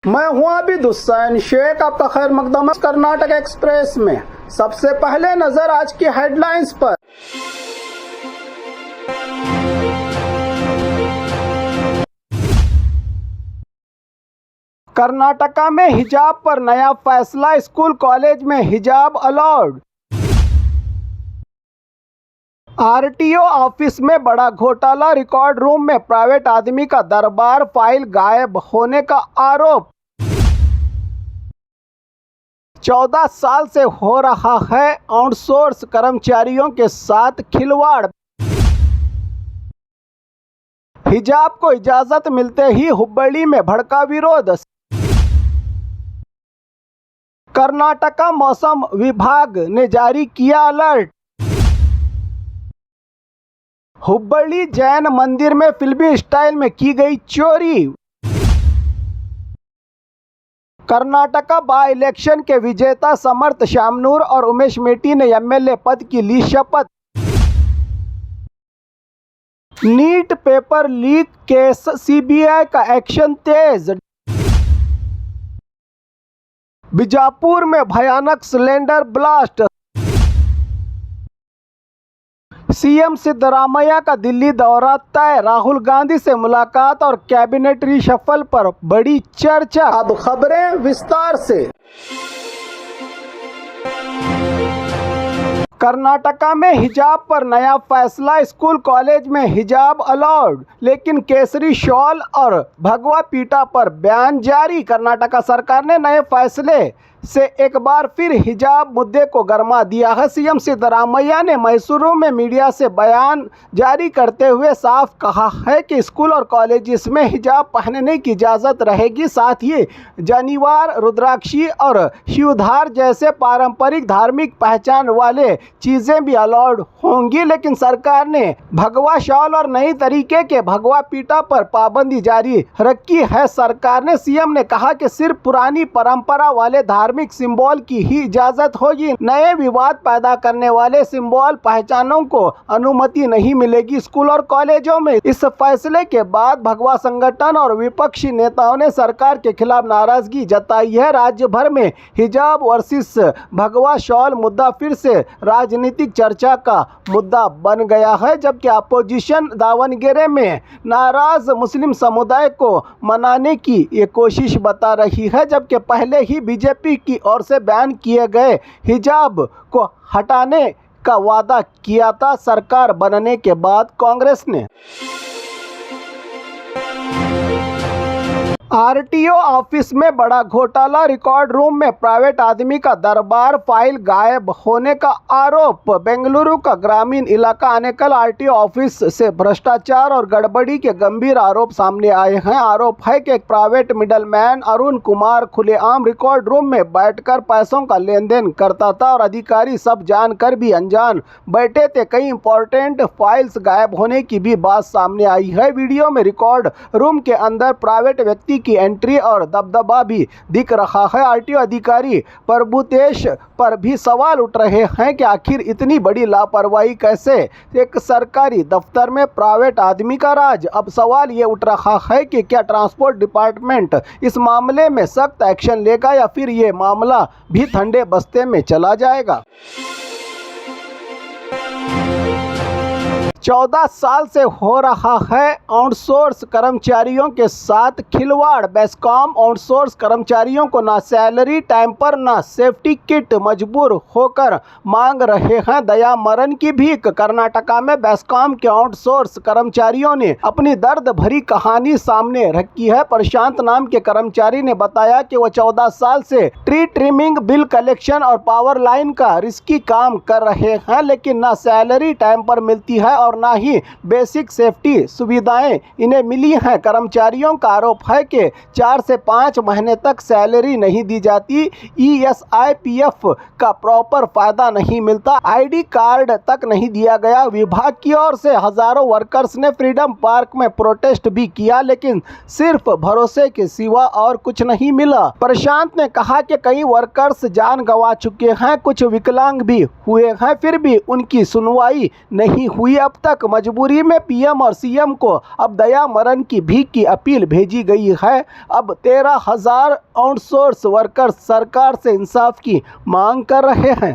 मैं हूं आबिद हुसैन शेख, आपका खैर मकदम कर्नाटक एक्सप्रेस में। सबसे पहले नजर आज की हेडलाइंस पर। कर्नाटका में हिजाब पर नया फैसला, स्कूल कॉलेज में हिजाब अलाउड। आरटीओ ऑफिस में बड़ा घोटाला, रिकॉर्ड रूम में प्राइवेट आदमी का दरबार, फाइल गायब होने का आरोप। 14 साल से हो रहा है आउटसोर्स कर्मचारियों के साथ खिलवाड़। हिजाब को इजाजत मिलते ही हुब्बड़ी में भड़का विरोध। कर्नाटका मौसम विभाग ने जारी किया अलर्ट। हुब्बड़ी जैन मंदिर में फिल्मी स्टाइल में की गई चोरी। कर्नाटका बाई इलेक्शन के विजेता समर्थ शामनूर और उमेश मेटी ने एमएलए पद की ली शपथ। NEET paper leak case, CBI का एक्शन तेज। बीजापुर में भयानक सिलेंडर ब्लास्ट। सीएम सिद्धरामैया का दिल्ली दौरा तय, राहुल गांधी से मुलाकात और कैबिनेट रिशफल पर बड़ी चर्चा। अब खबरें विस्तार से। कर्नाटका में हिजाब पर नया फैसला, स्कूल कॉलेज में हिजाब अलाउड, लेकिन केसरी शॉल और भगवा पीटा पर बयान जारी। कर्नाटका सरकार ने नए फैसले से एक बार फिर हिजाब मुद्दे को गरमा दिया है। सीएम सिद्धरामैया ने मैसूरू में मीडिया से बयान जारी करते हुए साफ कहा है कि स्कूल और कॉलेजेस में हिजाब पहनने की इजाज़त रहेगी। साथ ही जनीवार, रुद्राक्षी और शिवधार जैसे पारंपरिक धार्मिक पहचान वाले चीज़ें भी अलाउड होंगी, लेकिन सरकार ने भगवा शॉल और नई तरीके के भगवा पीटा पर पाबंदी जारी रखी है। सरकार ने सीएम ने कहा कि सिर्फ पुरानी परंपरा वाले धार्मिक सिंबल की ही इजाजत होगी, नए विवाद पैदा करने वाले सिंबल पहचानों को अनुमति नहीं मिलेगी स्कूल और कॉलेजों में। इस फैसले के बाद भगवा संगठन और विपक्षी नेताओं ने सरकार के खिलाफ नाराजगी जताई है। राज्य भर में हिजाब वर्सेस भगवा शॉल मुद्दा फिर से राजनीतिक चर्चा का मुद्दा बन गया है, जबकि अपोजिशन दावनगेरे में नाराज मुस्लिम समुदाय को मनाने की ये कोशिश बता रही है, जबकि पहले ही बीजेपी की ओर से बैन किए गए हिजाब को हटाने का वादा किया था सरकार बनने के बाद कांग्रेस ने। आरटीओ ऑफिस में बड़ा घोटाला, रिकॉर्ड रूम में प्राइवेट आदमी का दरबार, फाइल गायब होने का आरोप। बेंगलुरु का ग्रामीण इलाका आनेकल आरटीओ ऑफिस से भ्रष्टाचार और गड़बड़ी के गंभीर आरोप सामने आए हैं। आरोप है कि एक प्राइवेट मिडलमैन अरुण कुमार खुलेआम रिकॉर्ड रूम में बैठकर पैसों का लेन देन करता था और अधिकारी सब जानकर भी अनजान बैठे थे। कई इंपॉर्टेंट फाइल्स गायब होने की भी बात सामने आई है। वीडियो में रिकॉर्ड रूम के अंदर प्राइवेट व्यक्ति की एंट्री और दबदबा भी दिख रहा है। आरटीओ अधिकारी प्रभुतेश पर भी सवाल उठ रहे हैं कि आखिर इतनी बड़ी लापरवाही कैसे, एक सरकारी दफ्तर में प्राइवेट आदमी का राज। अब सवाल ये उठ रहा है कि क्या ट्रांसपोर्ट डिपार्टमेंट इस मामले में सख्त एक्शन लेगा या फिर ये मामला भी ठंडे बस्ते में चला जाएगा। 14 साल से हो रहा है आउटसोर्स कर्मचारियों के साथ खिलवाड़। बेस्कॉम आउटसोर्स कर्मचारियों को ना सैलरी टाइम पर ना सेफ्टी किट, मजबूर होकर मांग रहे हैं दया मरण की भीख। कर्नाटका में बेस्कॉम के आउटसोर्स कर्मचारियों ने अपनी दर्द भरी कहानी सामने रखी है। प्रशांत नाम के कर्मचारी ने बताया कि वह 14 साल से ट्री ट्रिमिंग, बिल कलेक्शन और पावर लाइन का रिस्की काम कर रहे हैं, लेकिन ना सैलरी टाइम पर मिलती है और ना ही बेसिक सेफ्टी सुविधाएं इन्हें मिली हैं। कर्मचारियों का आरोप है कि 4 से 5 महीने तक सैलरी नहीं दी जाती, ईएसआईपीएफ का प्रॉपर फायदा नहीं मिलता, आईडी कार्ड तक नहीं दिया गया। विभाग की ओर से हजारों वर्कर्स ने फ्रीडम पार्क में प्रोटेस्ट भी किया, लेकिन सिर्फ भरोसे के सिवा और कुछ नहीं मिला। प्रशांत ने कहा कि कई वर्कर्स जान गंवा चुके हैं, कुछ विकलांग भी हुए हैं, फिर भी उनकी सुनवाई नहीं हुई। अब तक मजबूरी में पीएम और सीएम को अब दया मरण की भीख की अपील भेजी गई है। अब 13,000 आउटसोर्स वर्कर्स सरकार से इंसाफ की मांग कर रहे हैं।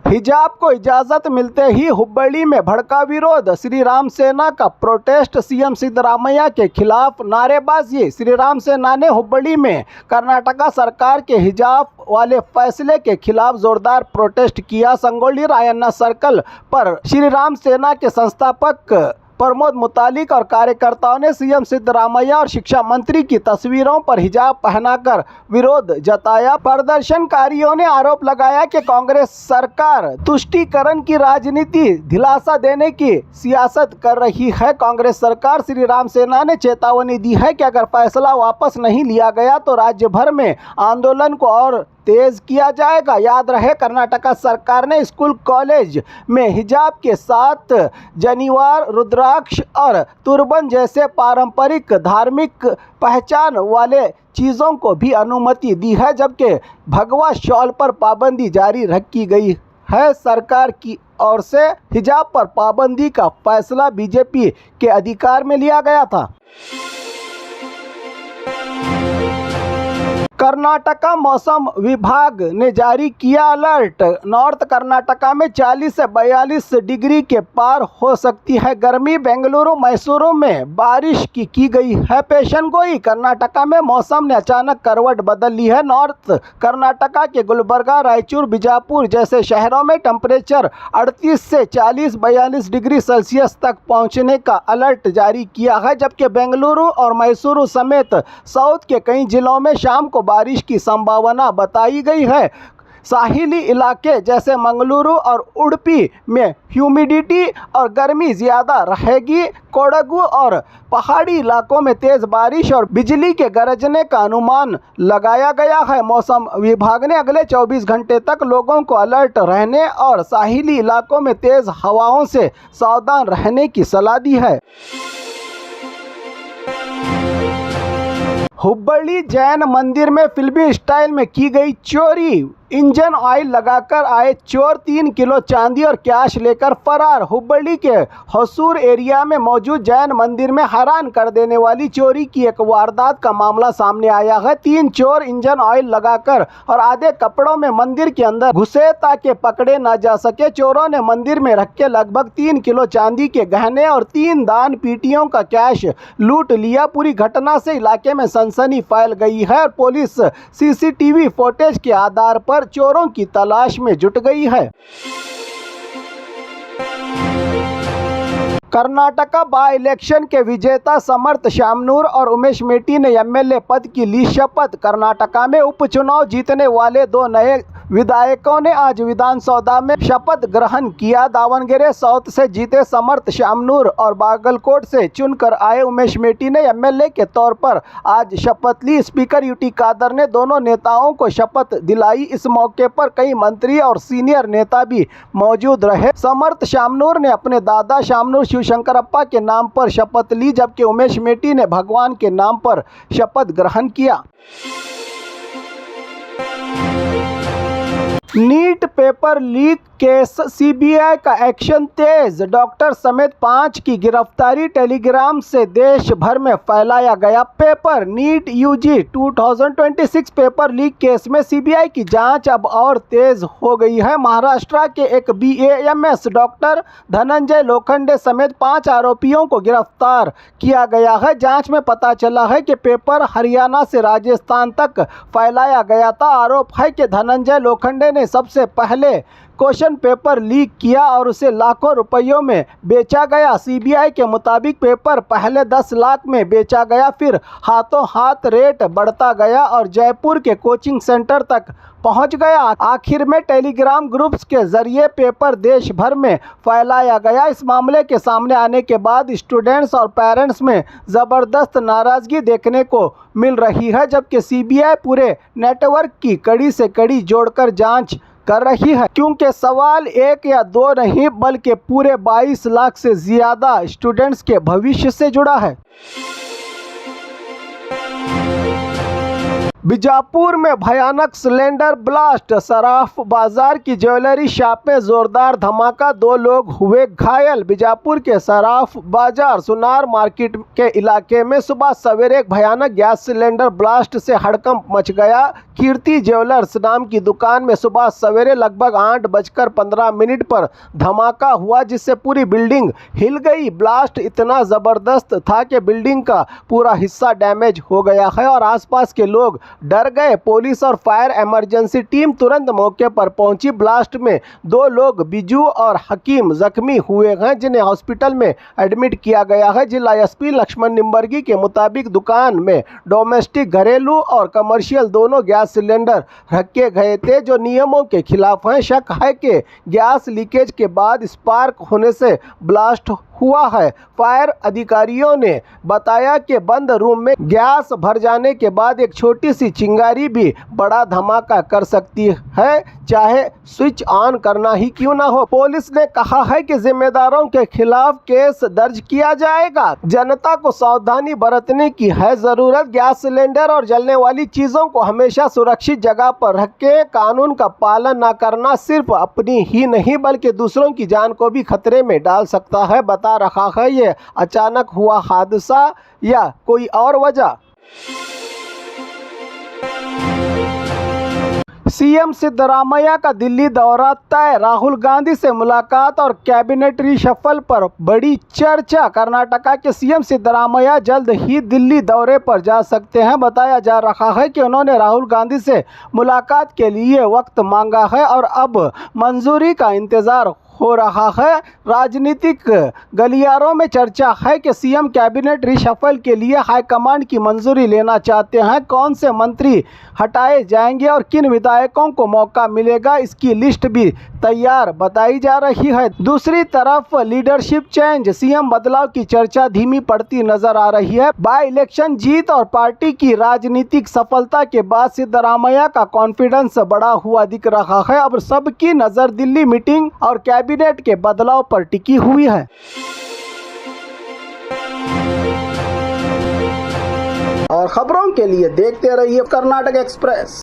हिजाब को इजाजत मिलते ही हुब्बड़ी में भड़का विरोध, श्री राम सेना का प्रोटेस्ट, सीएम सिद्धरामैया के खिलाफ नारेबाजी। श्री राम सेना ने हुब्बड़ी में कर्नाटका सरकार के हिजाब वाले फैसले के खिलाफ जोरदार प्रोटेस्ट किया। संगोली रायन्ना सर्कल पर श्री राम सेना के संस्थापक प्रमोद मुतालिक और कार्यकर्ताओं ने सीएम सिद्धरामैया और शिक्षा मंत्री की तस्वीरों पर हिजाब पहनाकर विरोध जताया। प्रदर्शनकारियों ने आरोप लगाया कि कांग्रेस सरकार तुष्टीकरण की राजनीति, दिलासा देने की सियासत कर रही है। कांग्रेस सरकार श्री राम सेना ने चेतावनी दी है कि अगर फैसला वापस नहीं लिया गया तो राज्य भर में आंदोलन को और तेज किया जाएगा। याद रहे, कर्नाटका सरकार ने स्कूल कॉलेज में हिजाब के साथ जनिवार, रुद्राक्ष और तुर्बन जैसे पारंपरिक धार्मिक पहचान वाले चीज़ों को भी अनुमति दी है, जबकि भगवा शॉल पर पाबंदी जारी रखी गई है। सरकार की ओर से हिजाब पर पाबंदी का फैसला बीजेपी के अधिकार में लिया गया था। कर्नाटका मौसम विभाग ने जारी किया अलर्ट, नॉर्थ कर्नाटका में 40 से 42 डिग्री के पार हो सकती है गर्मी। बेंगलुरु, मैसूरू में बारिश की गई है पेशेनगोई। कर्नाटका में मौसम ने अचानक करवट बदल ली है। नॉर्थ कर्नाटका के गुलबर्गा, रायचूर, बीजापुर जैसे शहरों में टेम्परेचर 38 से 40-42 डिग्री सेल्सियस तक पहुंचने का अलर्ट जारी किया है, जबकि बेंगलुरु और मैसूरू समेत साउथ के कई जिलों में शाम को बारिश की संभावना बताई गई है। साहिली इलाके जैसे मंगलुरु और उडुपी में ह्यूमिडिटी और गर्मी ज़्यादा रहेगी। कोडगु और पहाड़ी इलाकों में तेज़ बारिश और बिजली के गरजने का अनुमान लगाया गया है। मौसम विभाग ने अगले 24 घंटे तक लोगों को अलर्ट रहने और साहिली इलाकों में तेज़ हवाओं से सावधान रहने की सलाह दी है। हुब्बड़ी जैन मंदिर में फिल्मी स्टाइल में की गई चोरी, इंजन ऑयल लगाकर आए चोर 3 किलो चांदी और कैश लेकर फरार। हुब्बड़ी के हसूर एरिया में मौजूद जैन मंदिर में हैरान कर देने वाली चोरी की एक वारदात का मामला सामने आया है। 3 चोर इंजन ऑयल लगाकर और आधे कपड़ों में मंदिर के अंदर घुसे ताकि पकड़े ना जा सके। चोरों ने मंदिर में रख के लगभग 3 किलो चांदी के गहने और 3 दान पीटियों का कैश लूट लिया। पूरी घटना से इलाके में सनसनी फैल गई है और पुलिस सीसीटीवी फुटेज के आधार पर चोरों की तलाश में जुट गई है। कर्नाटका बाई इलेक्शन के विजेता समर्थ शामनूर और उमेश मेटी ने एमएलए पद की ली शपथ। कर्नाटका में उपचुनाव जीतने वाले 2 नए विधायकों ने आज विधानसौधा में शपथ ग्रहण किया। दावणगेरे साउथ से जीते समर्थ शामनूर और बागलकोट से चुनकर आए उमेश मेटी ने एमएलए के तौर पर आज शपथ ली। स्पीकर यूटी कादर ने दोनों नेताओं को शपथ दिलाई। इस मौके पर कई मंत्री और सीनियर नेता भी मौजूद रहे। समर्थ शामनूर ने अपने दादा शामनूर शिवशंकरप्पा के नाम पर शपथ ली, जबकि उमेश मेटी ने भगवान के नाम पर शपथ ग्रहण किया। NEET paper leak case, CBI का एक्शन तेज, डॉक्टर समेत 5 की गिरफ्तारी। टेलीग्राम से देश भर में फैलाया गया paper NEET UG 2026 paper leak case में सीबीआई की जांच अब और तेज हो गई है। महाराष्ट्र के एक बीएएमएस डॉक्टर धनंजय लोखंडे समेत 5 आरोपियों को गिरफ्तार किया गया है। जांच में पता चला है कि पेपर हरियाणा से राजस्थान तक फैलाया गया था। आरोप है कि धनंजय लोखंडे ने सबसे पहले क्वेश्चन पेपर लीक किया और उसे लाखों रुपयों में बेचा गया। सीबीआई के मुताबिक पेपर पहले 10 लाख में बेचा गया, फिर हाथों हाथ रेट बढ़ता गया और जयपुर के कोचिंग सेंटर तक पहुंच गया। आखिर में टेलीग्राम ग्रुप्स के जरिए पेपर देश भर में फैलाया गया। इस मामले के सामने आने के बाद स्टूडेंट्स और पेरेंट्स में ज़बरदस्त नाराज़गी देखने को मिल रही है, जबकि सीबीआई पूरे नेटवर्क की कड़ी से कड़ी जोड़कर जांच कर रही है, क्योंकि सवाल 1 या 2 नहीं बल्कि पूरे 22 लाख से ज़्यादा स्टूडेंट्स के भविष्य से जुड़ा है। बीजापुर में भयानक सिलेंडर ब्लास्ट, सराफ बाजार की ज्वेलरी शॉप में जोरदार धमाका, 2 लोग हुए घायल। बीजापुर के सराफ बाजार सुनार मार्केट के इलाके में सुबह सवेरे एक भयानक गैस सिलेंडर ब्लास्ट से हड़कंप मच गया। कीर्ति ज्वेलर्स नाम की दुकान में सुबह सवेरे लगभग 8:15 पर धमाका हुआ, जिससे पूरी बिल्डिंग हिल गई। ब्लास्ट इतना जबरदस्त था कि बिल्डिंग का पूरा हिस्सा डैमेज हो गया है और आसपास के लोग डर गए। पुलिस और फायर इमरजेंसी टीम तुरंत मौके पर पहुंची। ब्लास्ट में 2 लोग बिजू और हकीम जख्मी हुए हैं, जिन्हें हॉस्पिटल में एडमिट किया गया है। जिला एसपी लक्ष्मण निम्बर्गी के मुताबिक दुकान में डोमेस्टिक, घरेलू और कमर्शियल दोनों गैस सिलेंडर रखे गए थे, जो नियमों के खिलाफ हैं। शक है कि गैस लीकेज के बाद स्पार्क होने से ब्लास्ट हुआ है। फायर अधिकारियों ने बताया कि बंद रूम में गैस भर जाने के बाद एक छोटी सी चिंगारी भी बड़ा धमाका कर सकती है, चाहे स्विच ऑन करना ही क्यों ना हो। पुलिस ने कहा है कि जिम्मेदारों के खिलाफ केस दर्ज किया जाएगा। जनता को सावधानी बरतने की है जरूरत। गैस सिलेंडर और जलने वाली चीजों को हमेशा सुरक्षित जगह पर रखें। कानून का पालन न करना सिर्फ अपनी ही नहीं बल्कि दूसरों की जान को भी खतरे में डाल सकता है। बता रहा है ये अचानक हुआ हादसा या कोई और वजह। सीएम सिद्धरामैया का दिल्ली दौरा तय, राहुल गांधी से मुलाकात और कैबिनेट रिशफल पर बड़ी चर्चा। कर्नाटका के सीएम सिद्धरामैया जल्द ही दिल्ली दौरे पर जा सकते हैं। बताया जा रहा है कि उन्होंने राहुल गांधी से मुलाकात के लिए वक्त मांगा है और अब मंजूरी का इंतजार हो रहा है। राजनीतिक गलियारों में चर्चा है कि सीएम कैबिनेट रिशफल के लिए हाईकमांड की मंजूरी लेना चाहते हैं। कौन से मंत्री हटाए जाएंगे और किन विधायकों को मौका मिलेगा, इसकी लिस्ट भी तैयार बताई जा रही है। दूसरी तरफ लीडरशिप चेंज, सीएम बदलाव की चर्चा धीमी पड़ती नजर आ रही है। बाय इलेक्शन जीत और पार्टी की राजनीतिक सफलता के बाद सिद्धरामैया का कॉन्फिडेंस बढ़ा हुआ दिख रहा है। अब सबकी नजर दिल्ली मीटिंग और कैबिनेट के बदलाव पर टिकी हुई है। और खबरों के लिए देखते रहिए कर्नाटक एक्सप्रेस।